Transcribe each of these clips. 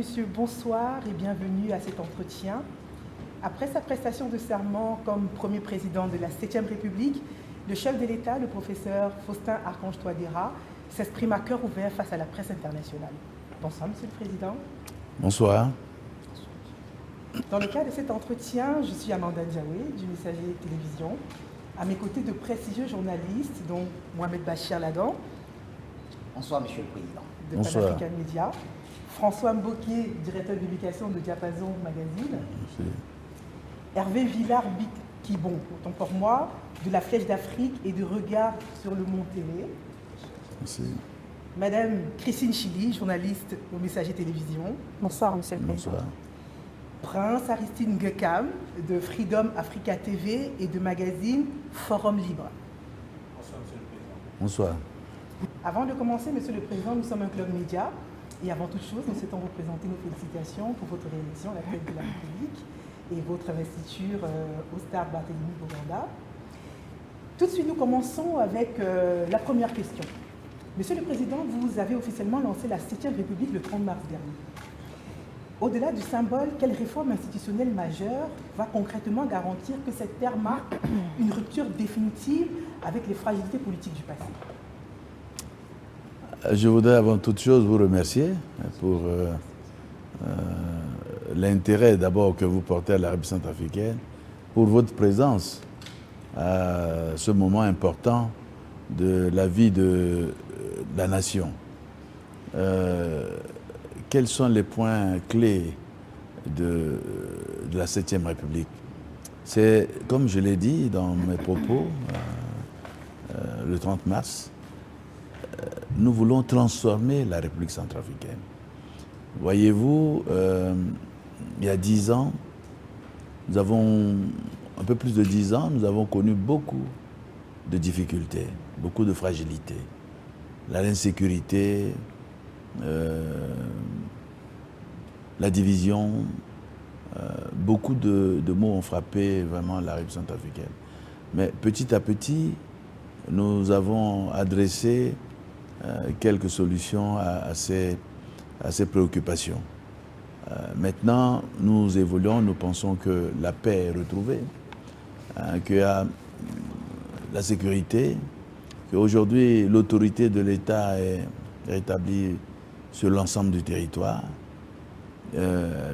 Messieurs, bonsoir et bienvenue à cet entretien. Après sa prestation de serment comme premier président de la 7e République, le chef de l'État, le professeur Faustin Archange Touadéra, s'exprime à cœur ouvert face à la presse internationale. Bonsoir, Monsieur le Président. Bonsoir. Dans le cadre de cet entretien, je suis Amanda Diawé, du Messager Télévision. À mes côtés, de prestigieux journalistes, dont Mohamed Bachir Ladan. Bonsoir, Monsieur le Président. De Pan-African Media. François Mboké, directeur de publication de Diapason Magazine. Merci. Hervé Villard-Kibon, autant pour moi, de la Flèche d'Afrique et de Regard sur le Monde Télé. Merci. Madame Christine Chili, journaliste au Messager Télévision. Bonsoir, Monsieur le Président. Bonsoir. Prince Aristide Ngekam, de Freedom Africa TV et de magazine Forum Libre. Bonsoir, Monsieur le Président. Bonsoir. Avant de commencer, Monsieur le Président, nous sommes un club média. Et avant toute chose, nous souhaitons vous présenter nos félicitations pour votre réélection à la tête de la République et votre investiture au stade Barthélemy Boganda. Tout de suite, nous commençons avec la première question. Monsieur le Président, vous avez officiellement lancé la 7e République le 30 mars dernier. Au-delà du symbole, quelle réforme institutionnelle majeure va concrètement garantir que cette terre marque une rupture définitive avec les fragilités politiques du passé? Je voudrais avant toute chose vous remercier pour l'intérêt d'abord que vous portez à la République centrafricaine, pour votre présence à ce moment important de la vie de la nation. Quels sont les points clés de la 7e République? C'est, comme je l'ai dit dans mes propos le 30 mars, nous voulons transformer la République centrafricaine. Voyez-vous, il y a 10 ans, nous avons, un peu plus de 10 ans, nous avons connu beaucoup de difficultés, beaucoup de fragilités. L'insécurité, la division, beaucoup de maux ont frappé vraiment la République centrafricaine. Mais petit à petit, nous avons adressé quelques solutions à ces préoccupations. Maintenant, nous évoluons, nous pensons que la paix est retrouvée, qu'il y a la sécurité, qu'aujourd'hui l'autorité de l'État est rétablie sur l'ensemble du territoire.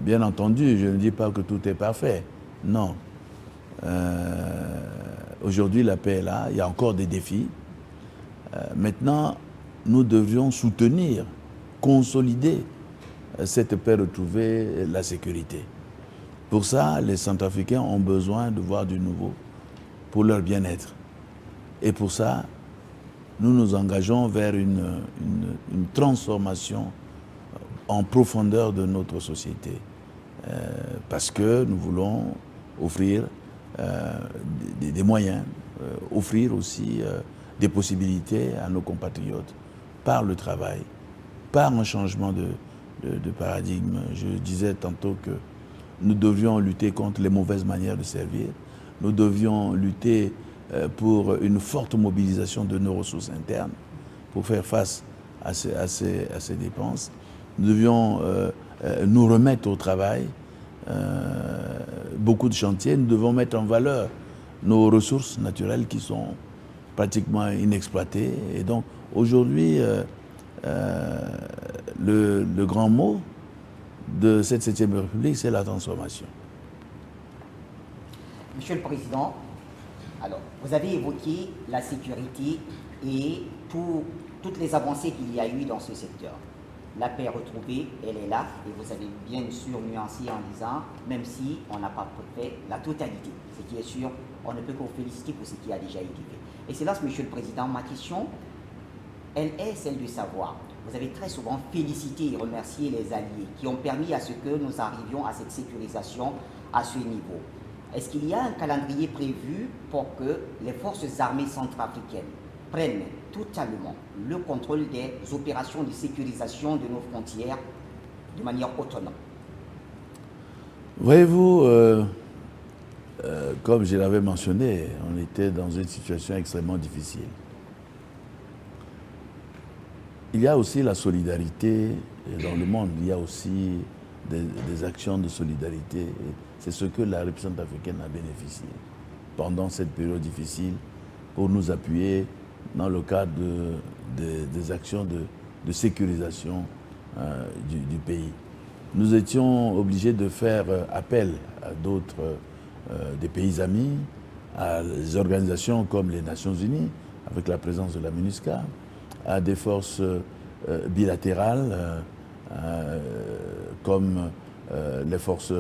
Bien entendu, je ne dis pas que tout est parfait, non. Aujourd'hui, la paix est là, il y a encore des défis. Maintenant, nous devions soutenir, consolider cette paix retrouvée, la sécurité. Pour ça, les Centrafricains ont besoin de voir du nouveau pour leur bien-être. Et pour ça, nous nous engageons vers une transformation en profondeur de notre société. Parce que nous voulons offrir des moyens, offrir aussi des possibilités à nos compatriotes par le travail, par un changement de paradigme. Je disais tantôt que nous devions lutter contre les mauvaises manières de servir. Nous devions lutter pour une forte mobilisation de nos ressources internes pour faire face à ces dépenses. Nous devions nous remettre au travail. Beaucoup de chantiers. Nous devons mettre en valeur nos ressources naturelles qui sont pratiquement inexploitées. Et donc, aujourd'hui, le grand mot de cette 7e République, c'est la transformation. Monsieur le Président, alors, vous avez évoqué la sécurité et toutes les avancées qu'il y a eu dans ce secteur. La paix retrouvée, elle est là, et vous avez bien sûr nuancé en disant, même si on n'a pas fait la totalité, ce qui est sûr, on ne peut que vous féliciter pour ce qui a déjà été fait. Et c'est là, Monsieur le Président, ma question, elle est celle de savoir, vous avez très souvent félicité et remercié les alliés qui ont permis à ce que nous arrivions à cette sécurisation à ce niveau. Est-ce qu'il y a un calendrier prévu pour que les forces armées centrafricaines prennent totalement le contrôle des opérations de sécurisation de nos frontières de manière autonome? Voyez-vous, comme je l'avais mentionné, on était dans une situation extrêmement difficile. Il y a aussi la solidarité dans le monde, il y a aussi des actions de solidarité. C'est ce que la République centrafricaine a bénéficié pendant cette période difficile pour nous appuyer dans le cadre des actions de sécurisation du pays. Nous étions obligés de faire appel à d'autres, des pays amis, à des organisations comme les Nations Unies, avec la présence de la MINUSCA, à des forces bilatérales, comme les forces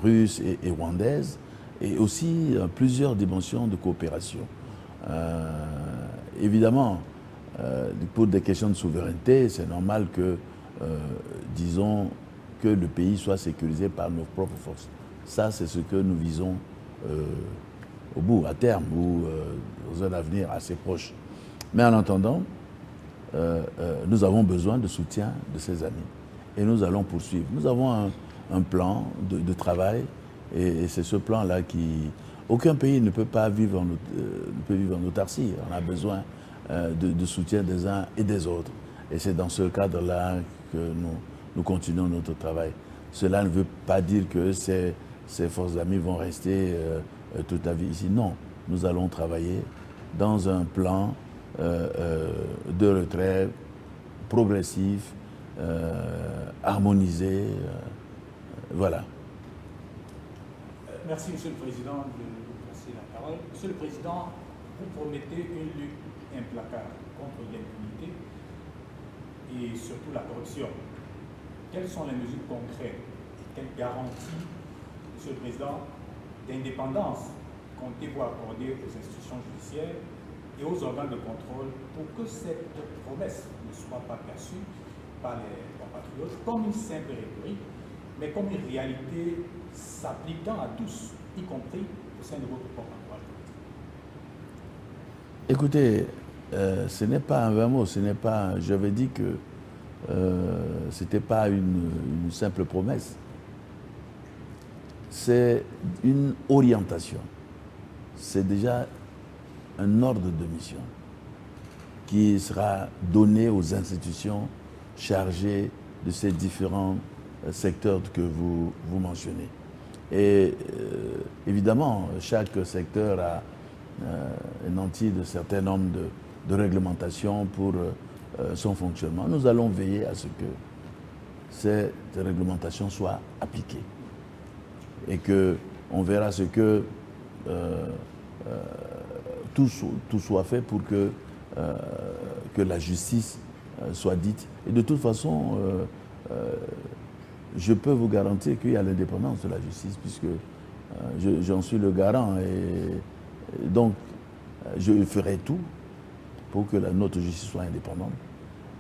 russes et rwandaises, et aussi plusieurs dimensions de coopération. Évidemment, pour des questions de souveraineté, c'est normal que, disons, que le pays soit sécurisé par nos propres forces. Ça, c'est ce que nous visons au bout, à terme, ou dans un avenir assez proche. Mais en attendant, nous avons besoin de soutien de ces amis. Et nous allons poursuivre. Nous avons un plan de travail, et c'est ce plan-là qui... Aucun pays ne peut pas vivre en autarcie. On a besoin de soutien des uns et des autres. Et c'est dans ce cadre-là que nous continuons notre travail. Cela ne veut pas dire que ces forces amies vont rester toute la vie ici. Non, nous allons travailler dans un plan de retrait progressif, harmonisé. Voilà. Merci, Monsieur le Président, de vous passer la parole. Monsieur le Président, vous promettez une lutte implacable contre l'impunité et surtout la corruption. Quelles sont les mesures concrètes et quelles garanties, Monsieur le Président, d'indépendance comptez-vous accorder aux institutions judiciaires et aux organes de contrôle pour que cette promesse ne soit pas perçue par les compatriotes comme une simple rhétorique, mais comme une réalité s'appliquant à tous, y compris au sein de votre propre entourage politique? Écoutez, ce n'est pas un vain mot, ce n'est pas... J'avais dit que ce n'était pas une simple promesse. C'est une orientation. C'est déjà un ordre de mission qui sera donné aux institutions chargées de ces différents secteurs que vous mentionnez. Et évidemment, chaque secteur a un entier de certain nombre de réglementations pour son fonctionnement. Nous allons veiller à ce que cette réglementation soit appliquée et qu'on verra ce que tout soit fait pour que la justice soit dite. Et de toute façon, je peux vous garantir qu'il y a l'indépendance de la justice, puisque j'en suis le garant. Et donc, je ferai tout pour que notre justice soit indépendante.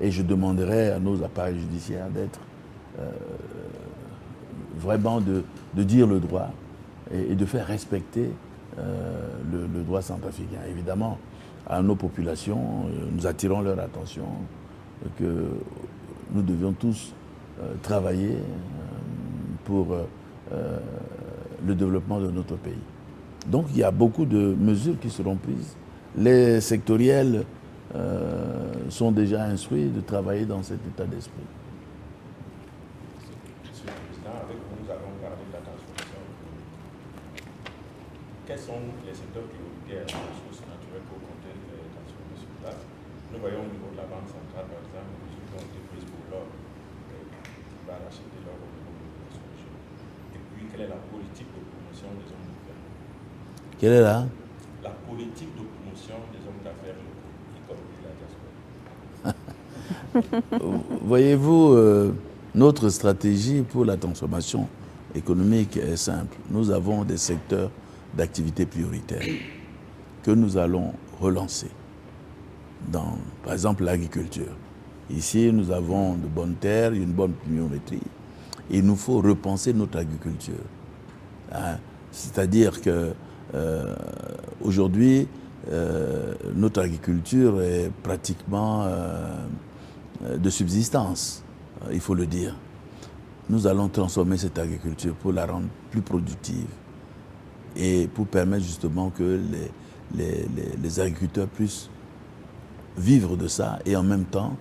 Et je demanderai à nos appareils judiciaires d'être vraiment de dire le droit et de faire respecter le droit centrafricain. Évidemment, à nos populations, nous attirons leur attention que nous devions tous travailler pour le développement de notre pays. Donc il y a beaucoup de mesures qui seront prises. Les sectoriels sont déjà instruits de travailler dans cet état d'esprit. Monsieur le Président, avec vous, nous allons garder la transformation. Quels sont les secteurs prioritaires de ressources naturelles pour compter les transformations là? Nous voyons au niveau de la Banque centrale, par exemple, les mesures qui ont été prises pour l'or, qui va racheter l'or au niveau de la solution. Et puis, quelle est la politique de promotion des hommes d'affaires? Quelle est la politique de promotion des hommes d'affaires locaux, y compris la diaspora? Voyez-vous, notre stratégie pour la transformation économique est simple. Nous avons des secteurs d'activité prioritaires que nous allons relancer. Par exemple, l'agriculture. Ici, nous avons de bonnes terres, une bonne pluviométrie. Il nous faut repenser notre agriculture. Hein? C'est-à-dire que aujourd'hui, notre agriculture est pratiquement de subsistance, il faut le dire. Nous allons transformer cette agriculture pour la rendre plus productive et pour permettre justement que les agriculteurs puissent vivre de ça et en même temps,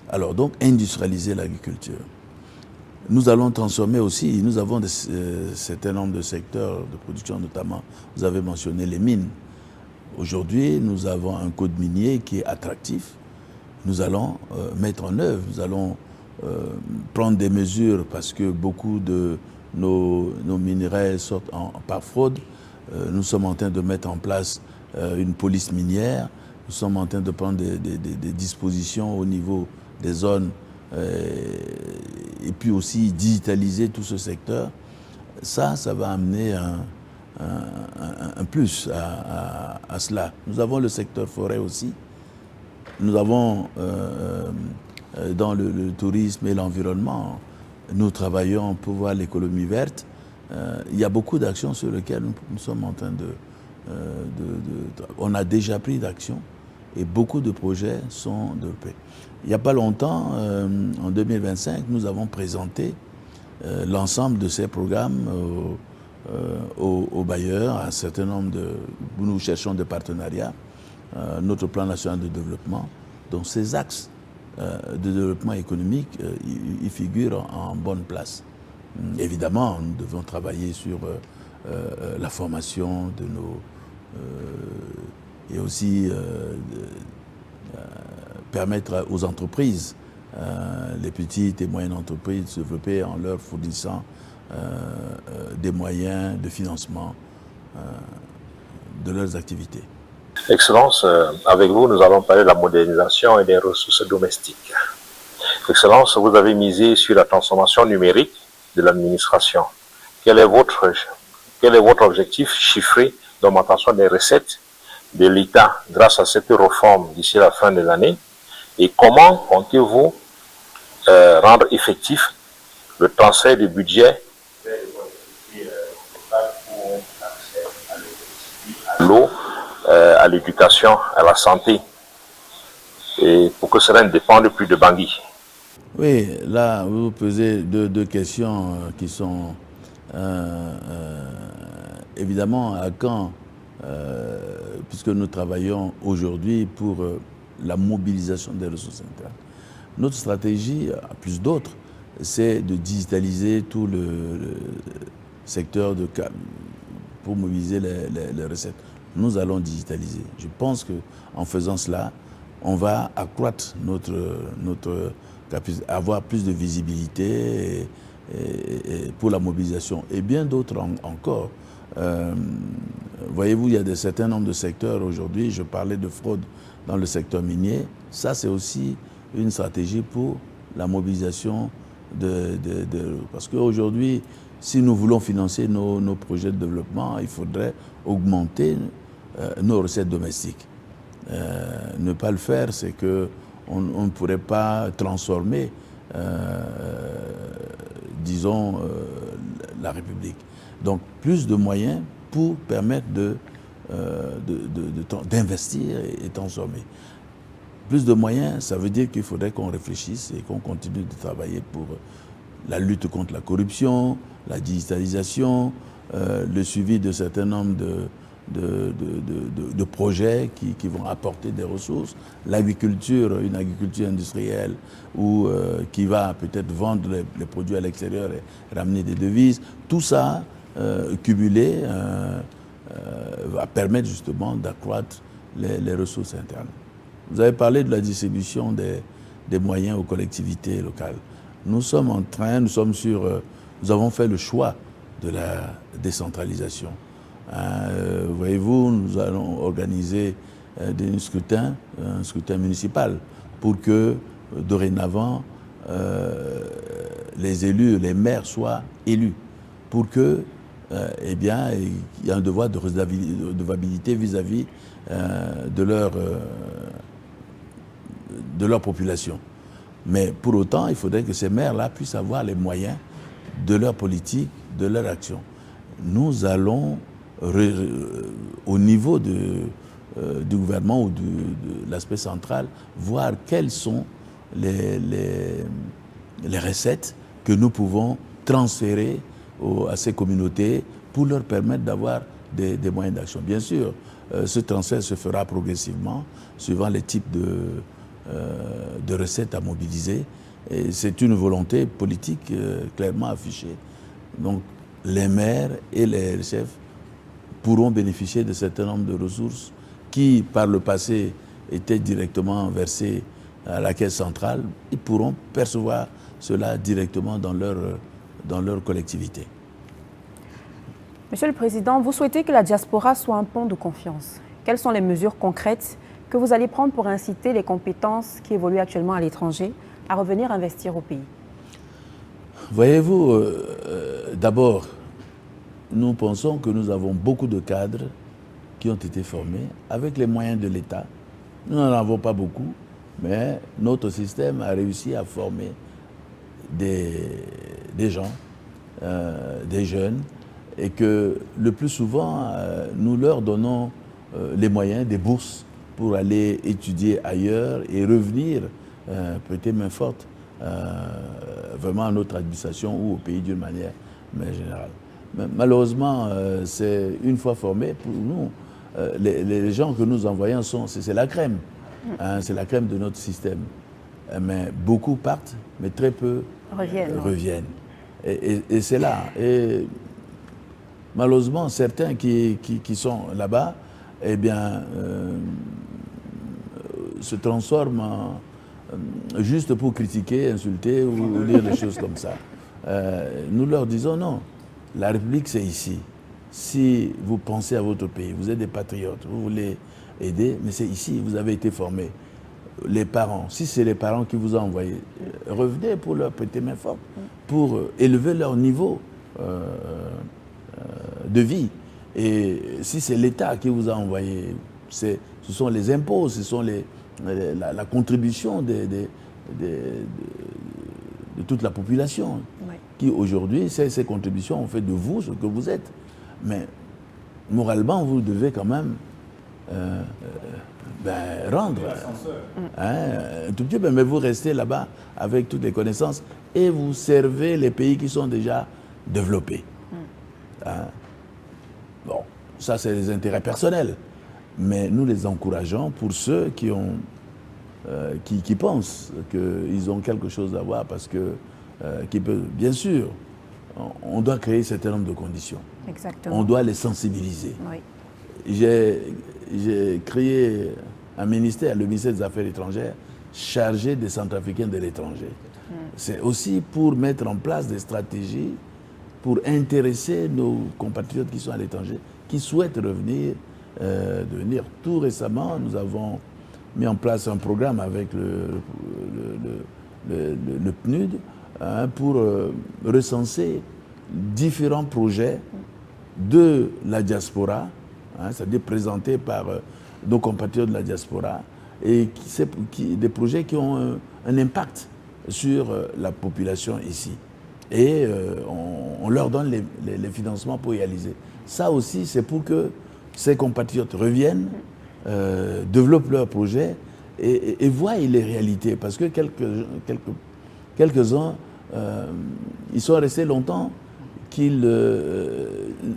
alors donc industrialiser l'agriculture. Nous allons transformer aussi, nous avons certain nombre de secteurs de production, notamment, vous avez mentionné les mines. Aujourd'hui, nous avons un code minier qui est attractif. Nous allons mettre en œuvre, nous allons prendre des mesures parce que beaucoup de nos minerais sortent par fraude. Nous sommes en train de mettre en place une police minière. Nous sommes en train de prendre des dispositions au niveau des zones et puis aussi digitaliser tout ce secteur. Ça va amener un plus à cela. Nous avons le secteur forêt aussi. Nous avons dans le tourisme et l'environnement, nous travaillons pour voir l'économie verte. Il y a beaucoup d'actions sur lesquelles nous sommes en train on a déjà pris d'action et beaucoup de projets sont développés. Il n'y a pas longtemps, en 2025, nous avons présenté l'ensemble de ces programmes aux bailleurs, un certain nombre nous cherchons des partenariats, notre plan national de développement. Donc ces axes de développement économique, ils figurent en bonne place. Évidemment, nous devons travailler sur la formation de nos... et aussi permettre aux entreprises, les petites et moyennes entreprises, de se développer en leur fournissant des moyens de financement de leurs activités. Excellence, avec vous, nous allons parler de la modernisation et des ressources domestiques. Excellence, vous avez misé sur la transformation numérique de l'administration. Quel est votre objectif chiffré d'augmentation des recettes de l'État grâce à cette réforme d'ici la fin de l'année? Et comment comptez-vous rendre effectif le transfert du budget vers les collectivités locales pour l'accès à l'eau, à l'éducation, à la santé, et pour que cela ne dépende plus de Bangui? Oui, là, vous posez deux questions qui sont évidemment à quand, puisque nous travaillons aujourd'hui pour la mobilisation des ressources internes. Notre stratégie, à plus d'autres, c'est de digitaliser tout le secteur pour mobiliser les recettes. Nous allons digitaliser. Je pense qu'en faisant cela, on va accroître notre capacité, avoir plus de visibilité et pour la mobilisation. Et bien d'autres encore. Voyez-vous, il y a certains nombres de secteurs aujourd'hui. Je parlais de fraude dans le secteur minier. Ça, c'est aussi une stratégie pour la mobilisation parce qu'aujourd'hui, si nous voulons financer nos projets de développement, il faudrait augmenter nos recettes domestiques. Ne pas le faire, c'est qu'on ne pourrait pas transformer, disons, la République. Donc, plus de moyens pour permettre d'investir et transformer. Plus de moyens, ça veut dire qu'il faudrait qu'on réfléchisse et qu'on continue de travailler pour la lutte contre la corruption, la digitalisation, le suivi de certains nombres de projets qui vont apporter des ressources, l'agriculture, une agriculture industrielle qui va peut-être vendre les produits à l'extérieur et ramener des devises. Tout ça, cumulé, va permettre justement d'accroître les ressources internes. Vous avez parlé de la distribution des moyens aux collectivités locales. Nous avons fait le choix de la décentralisation. Voyez-vous, nous allons organiser un scrutin municipal pour que dorénavant les élus, les maires soient élus, pour que il y a un devoir de redevabilité vis-à-vis de leur population. Mais pour autant, il faudrait que ces maires-là puissent avoir les moyens de leur politique, de leur action. Nous allons, au niveau du gouvernement ou de l'aspect central, voir quelles sont les recettes que nous pouvons transférer à ces communautés pour leur permettre d'avoir des moyens d'action. Bien sûr, ce transfert se fera progressivement, suivant les types de recettes à mobiliser. Et c'est une volonté politique clairement affichée. Donc les maires et les chefs pourront bénéficier de certain nombre de ressources qui, par le passé, étaient directement versées à la caisse centrale. Ils pourront percevoir cela directement dans leur collectivité. Monsieur le Président, vous souhaitez que la diaspora soit un pont de confiance. Quelles sont les mesures concrètes que vous allez prendre pour inciter les compétences qui évoluent actuellement à l'étranger à revenir investir au pays? Voyez-vous, d'abord, nous pensons que nous avons beaucoup de cadres qui ont été formés avec les moyens de l'État. Nous n'en avons pas beaucoup, mais notre système a réussi à former des gens, des jeunes, et que le plus souvent, nous leur donnons les moyens, des bourses pour aller étudier ailleurs et revenir prêter main forte vraiment à notre administration ou au pays d'une manière générale. Mais malheureusement, c'est une fois formés, pour nous, les gens que nous envoyons, c'est la crème. Hein, c'est la crème de notre système. Mais beaucoup partent, mais très peu reviennent. Et c'est là. Et malheureusement, certains qui sont là-bas, eh bien, se transforment juste pour critiquer, insulter ou dire des choses comme ça. Nous leur disons non, la République c'est ici. Si vous pensez à votre pays, vous êtes des patriotes, vous voulez aider, mais c'est ici, vous avez été formés. Les parents, si c'est les parents qui vous ont envoyé, revenez pour leur prêter main forte, pour élever leur niveau de vie. Et si c'est l'État qui vous a envoyé, ce sont les impôts, ce sont la contribution de toute la population, oui, qui aujourd'hui, ces contributions ont fait de vous ce que vous êtes. Mais moralement, vous devez quand même rendre un tout petit peu, mais vous restez là-bas avec toutes les connaissances et vous servez les pays qui sont déjà développés. Hein? Bon, ça c'est des intérêts personnels, mais nous les encourageons pour ceux qui pensent qu'ils ont quelque chose à voir parce que, bien sûr, on doit créer un certain nombre de conditions. Exactement. On doit les sensibiliser. Oui. J'ai créé un ministère, le ministère des Affaires étrangères, chargé des Centrafricains de l'étranger. C'est aussi pour mettre en place des stratégies pour intéresser nos compatriotes qui sont à l'étranger, qui souhaitent revenir. Tout récemment, nous avons mis en place un programme avec le PNUD pour recenser différents projets de la diaspora, c'est-à-dire présentés par nos compatriotes de la diaspora, et des projets qui ont un impact sur la population ici. Et on leur donne les financements pour y réaliser. Ça aussi, c'est pour que ces compatriotes reviennent, développent leurs projets et voient les réalités. Parce que quelques-uns, ils sont restés longtemps qu'ils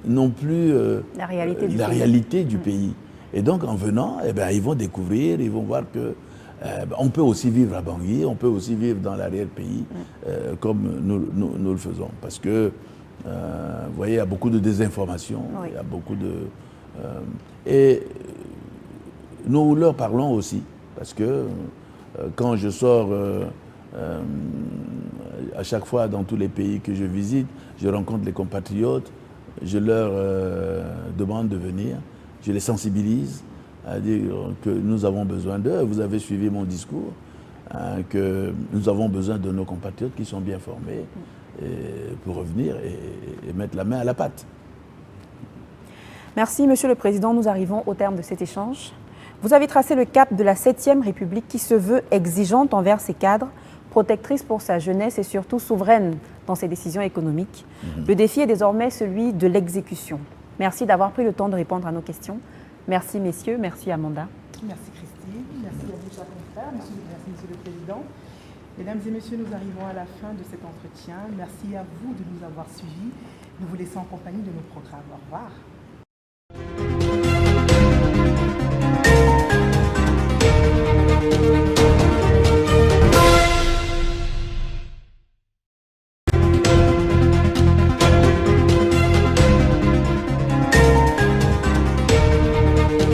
n'ont plus la réalité du pays. Et donc, en venant, eh bien, ils vont découvrir, ils vont voir que on peut aussi vivre à Bangui, on peut aussi vivre dans l'arrière-pays, comme nous le faisons. Parce que, vous voyez, il y a beaucoup de désinformation, oui, il y a beaucoup de... et nous leur parlons aussi, parce que quand je sors à chaque fois dans tous les pays que je visite, je rencontre les compatriotes, je leur demande de venir, je les sensibilise à dire que nous avons besoin d'eux. Vous avez suivi mon discours, que nous avons besoin de nos compatriotes qui sont bien formés pour revenir et mettre la main à la pâte. Merci, Monsieur le Président. Nous arrivons au terme de cet échange. Vous avez tracé le cap de la 7e République qui se veut exigeante envers ses cadres, protectrice pour sa jeunesse et surtout souveraine dans ses décisions économiques. Le défi est désormais celui de l'exécution. Merci d'avoir pris le temps de répondre à nos questions. Merci, messieurs. Merci, Amanda. Merci, Christine. Merci à vous, chers confrères. Merci, Monsieur le Président. Mesdames et messieurs, nous arrivons à la fin de cet entretien. Merci à vous de nous avoir suivis. Nous vous laissons en compagnie de nos programmes. Au revoir.